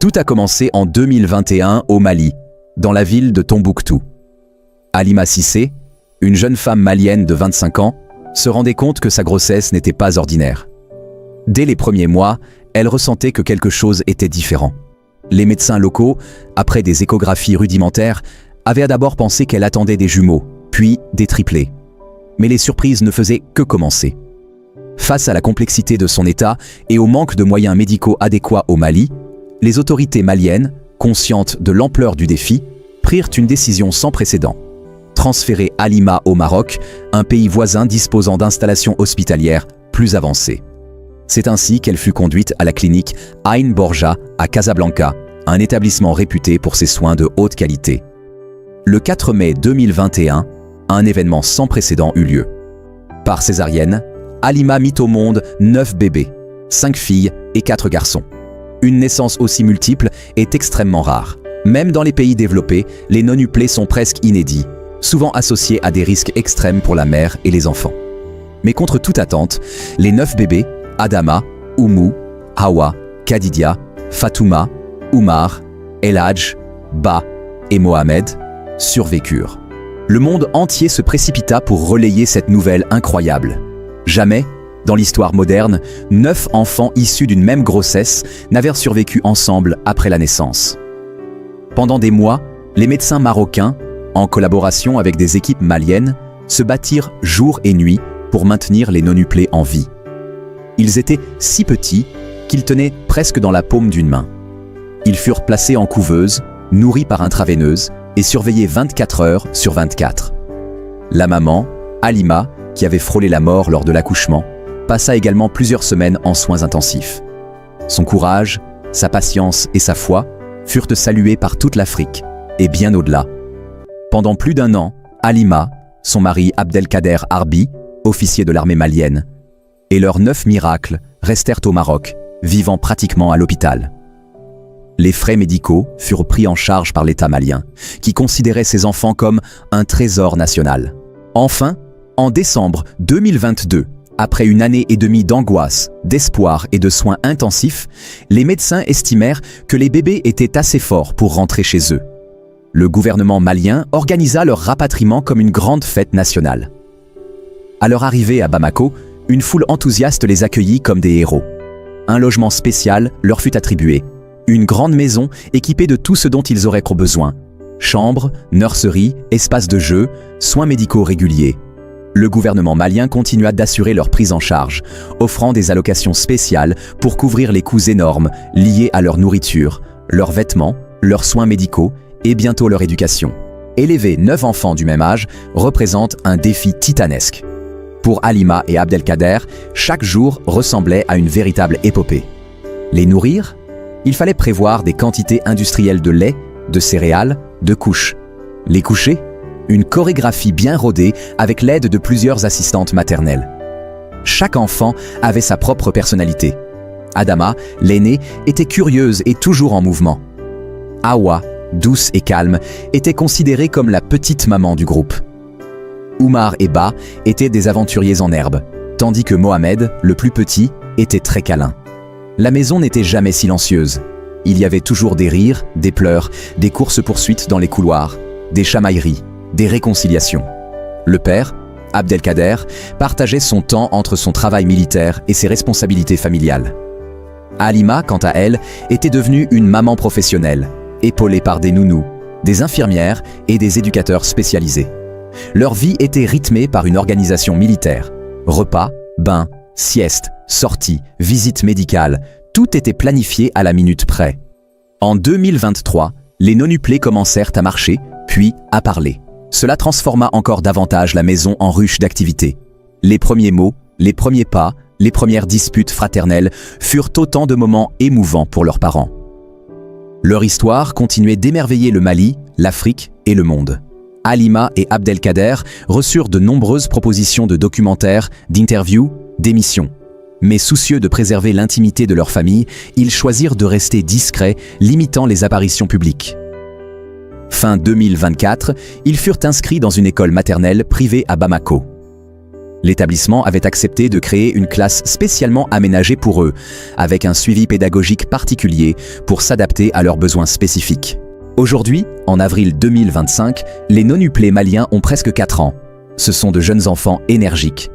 Tout a commencé en 2021 au Mali, dans la ville de Tombouctou. Halima Cissé, une jeune femme malienne de 25 ans, se rendait compte que sa grossesse n'était pas ordinaire. Dès les premiers mois, elle ressentait que quelque chose était différent. Les médecins locaux, après des échographies rudimentaires, avaient d'abord pensé qu'elle attendait des jumeaux, puis des triplés. Mais les surprises ne faisaient que commencer. Face à la complexité de son état et au manque de moyens médicaux adéquats au Mali, les autorités maliennes, conscientes de l'ampleur du défi, prirent une décision sans précédent: transférer Halima au Maroc, un pays voisin disposant d'installations hospitalières plus avancées. C'est ainsi qu'elle fut conduite à la clinique Ain Borja à Casablanca, un établissement réputé pour ses soins de haute qualité. Le 4 mai 2021, un événement sans précédent eut lieu. Par césarienne, Halima mit au monde 9 bébés, 5 filles et 4 garçons. Une naissance aussi multiple est extrêmement rare. Même dans les pays développés, les nonuplés sont presque inédits, souvent associés à des risques extrêmes pour la mère et les enfants. Mais contre toute attente, les 9 bébés, Adama, Oumou, Hawa, Khadidia, Fatouma, Oumar, Elhadj, Ba et Mohamed, survécurent. Le monde entier se précipita pour relayer cette nouvelle incroyable. Jamais, dans l'histoire moderne, 9 enfants issus d'une même grossesse n'avaient survécu ensemble après la naissance. Pendant des mois, les médecins marocains, en collaboration avec des équipes maliennes, se battirent jour et nuit pour maintenir les nonuplés en vie. Ils étaient si petits qu'ils tenaient presque dans la paume d'une main. Ils furent placés en couveuse, nourris par intraveineuse et surveillés 24 heures sur 24. La maman, Halima, qui avait frôlé la mort lors de l'accouchement, passa également plusieurs semaines en soins intensifs. Son courage, sa patience et sa foi furent salués par toute l'Afrique et bien au-delà. Pendant plus d'1 an, Halima, son mari Abdelkader Harbi, officier de l'armée malienne, et leurs 9 miracles restèrent au Maroc, vivant pratiquement à l'hôpital. Les frais médicaux furent pris en charge par l'État malien, qui considérait ces enfants comme un trésor national. Enfin, en décembre 2022, après une année et demie d'angoisse, d'espoir et de soins intensifs, les médecins estimèrent que les bébés étaient assez forts pour rentrer chez eux. Le gouvernement malien organisa leur rapatriement comme une grande fête nationale. À leur arrivée à Bamako, une foule enthousiaste les accueillit comme des héros. Un logement spécial leur fut attribué, une grande maison équipée de tout ce dont ils auraient besoin: chambres, nurserie, espaces de jeu, soins médicaux réguliers. Le gouvernement malien continua d'assurer leur prise en charge, offrant des allocations spéciales pour couvrir les coûts énormes liés à leur nourriture, leurs vêtements, leurs soins médicaux et bientôt leur éducation. Élever 9 enfants du même âge représente un défi titanesque. Pour Halima et Abdelkader, chaque jour ressemblait à une véritable épopée. Les nourrir? Il fallait prévoir des quantités industrielles de lait, de céréales, de couches. Les coucher? Une chorégraphie bien rodée avec l'aide de plusieurs assistantes maternelles. Chaque enfant avait sa propre personnalité. Adama, l'aînée, était curieuse et toujours en mouvement. Hawa, douce et calme, était considérée comme la petite maman du groupe. Oumar et Ba étaient des aventuriers en herbe, tandis que Mohamed, le plus petit, était très câlin. La maison n'était jamais silencieuse. Il y avait toujours des rires, des pleurs, des courses-poursuites dans les couloirs, des chamailleries, des réconciliations. Le père, Abdelkader, partageait son temps entre son travail militaire et ses responsabilités familiales. Halima, quant à elle, était devenue une maman professionnelle, épaulée par des nounous, des infirmières et des éducateurs spécialisés. Leur vie était rythmée par une organisation militaire. Repas, bains, siestes, sorties, visites médicales, tout était planifié à la minute près. En 2023, les nonuplés commencèrent à marcher, puis à parler. Cela transforma encore davantage la maison en ruche d'activités. Les premiers mots, les premiers pas, les premières disputes fraternelles furent autant de moments émouvants pour leurs parents. Leur histoire continuait d'émerveiller le Mali, l'Afrique et le monde. Halima et Abdelkader reçurent de nombreuses propositions de documentaires, d'interviews, d'émissions. Mais soucieux de préserver l'intimité de leur famille, ils choisirent de rester discrets, limitant les apparitions publiques. Fin 2024, ils furent inscrits dans une école maternelle privée à Bamako. L'établissement avait accepté de créer une classe spécialement aménagée pour eux, avec un suivi pédagogique particulier pour s'adapter à leurs besoins spécifiques. Aujourd'hui, en avril 2025, les non-UPLE maliens ont presque 4 ans. Ce sont de jeunes enfants énergiques,